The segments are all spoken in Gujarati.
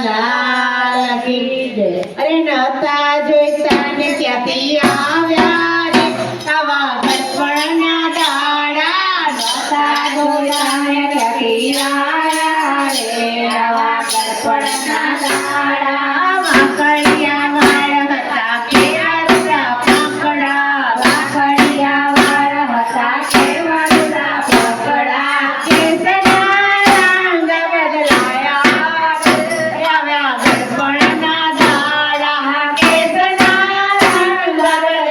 લાલ કી જય. અરે નતા જોઈતા ને ક્યાંથી આવ્યા રે આવા ગળપણના દાડા. નતા જોઈતા ને ક્યાંથી આવ્યા રે આવા ગળપણના દાડા. વાંકડિયા વાળ હતા કેવડા પાંકડા. વાંકડિયા વાળ હતા કેવડા પાંકડા. કેસના રંગ બદલાયા રે આવ્યા ગળપણના દાડા. કેસના રંગ બદલાયા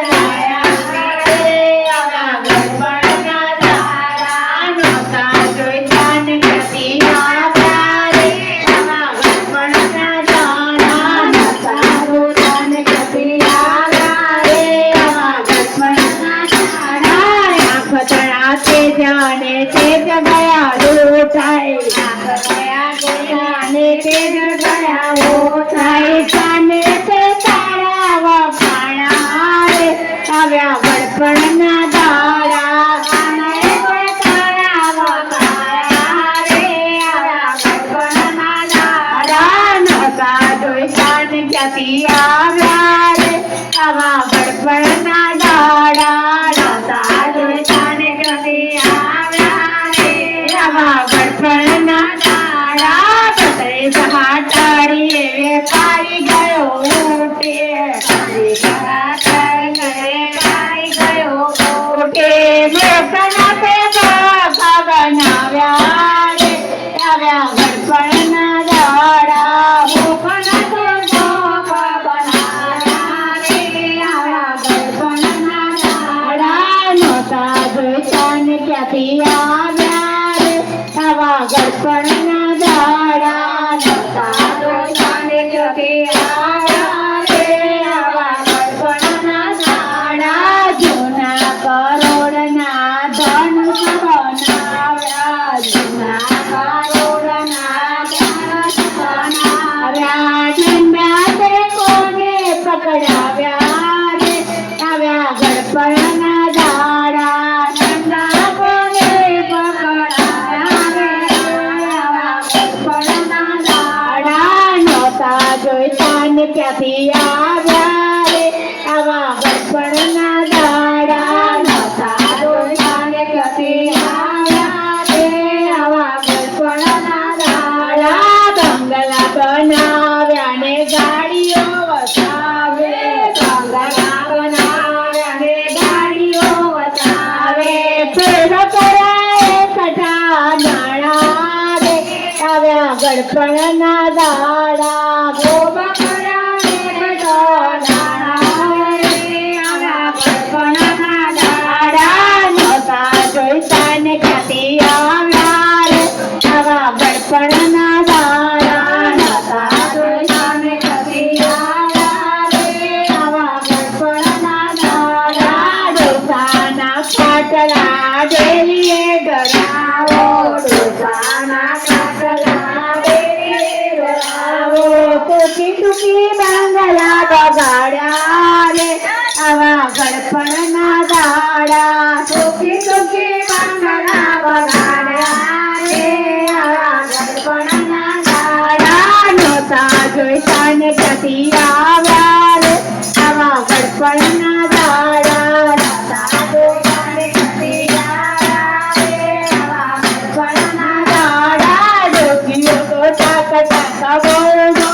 રે આવ્યા ગળપણના દાડા. નહોતા જોઈતા ને ક્યાંથી આવ્યા રે આવા ગળપણના દાડા. નહોતા જોઈતા ને ક્યાંથી આવ્યા રે આવા ગળપણના દાડા. આંખ તળા તેજ અને તેજ ગયા લૂંટાય. આંખ તળા તેજ અને તેજ ગયા લૂંટાય. સામે તે તારા વખાણા રે આવ્યા ગળપણના દાડા. સામે તે તારા વખાણા રે આવ્યા ગળપણના દાડા. નહોતા જોઈતા ને ક્યાંથી આવ્યા રે આવા ગળપણના દાડા. નહોતા જોઈતા ને ક્યાંથી આવ્યા રે આવા ગળપણના દાડા. પતરે સહાટાડીએ વેપારી ગયો ઊંટે. પતરે સહાટાડીએ વેપારી ગયો ઊંટે. મેઘના તે બાબા બનાવ્યા રે આવ્યા ગળપણના દાડા. મોખના તે બાબા બનાવ્યા રે આવ્યા ગળપણના દાડા. નહોતા જોઈતા ને ક્યાંથી આવ્યા રે આવા ગળપણના દાડા. નહોતા જોઈતા ને ક્યાંથી આવ્યા રે આવા ગળપણના દાડા. જૂના કરોડના ધનુષ બનાવ્યા. જૂના કરોડના ધનુષ બનાવ્યા. ઝંડા તે કોને પકડાવ્યા રે આવ્યા ગળપણના દાડા. ઝંડા કોને પકડાવ્યા રે આવ્યા ગળપણના દાડા. નહોતા જોઈતા ને ક્યાંથી આવ્યા રે આવા ગળપણના દાડા. નહોતા જોઈતા ને ક્યાંથી આવ્યા રે આવા ગળપણના દાડા. બંગલા બનાવ્યા ને ગાડીઓ વસાવે. બંગલા બનાવ્યા ને ગાડીઓ વસાવે. ફેર કરાય કટા નાણા રે આવ્યા ગળપણના દાડા. ગોબા કરાય કટા નાણા રે આવ્યા ગળપણના દાડા. નહોતા જોઈતા ને ક્યાંથી આવ્યા રે આવા ગળપણના દાડા. નહોતા જોઈતા ને ક્યાંથી આવ્યા રે આવા ગળપણના દાડા. ડોસાના ખાટલા ડેલીએ ડરાવો. ડોસાના ખાટલા ડેલીએ ડરાવો. ટૂંકી ટૂંકી બંગલા બગાડ્યા રે આવા ગળપણના દાડા. ટૂંકી ટૂંકી બંગલા બગાડ્યા રે આવા ગળપણના દાડા. નહોતા જોઈતા ને ક્યાંથી આવ્યા રે આવા ગળપણના દાડા. નહોતા જોઈતા ને ક્યાંથી આવ્યા રે આવા ગળપણના દાડા. ડોકીઓ તો ટાક ટાક બોલજો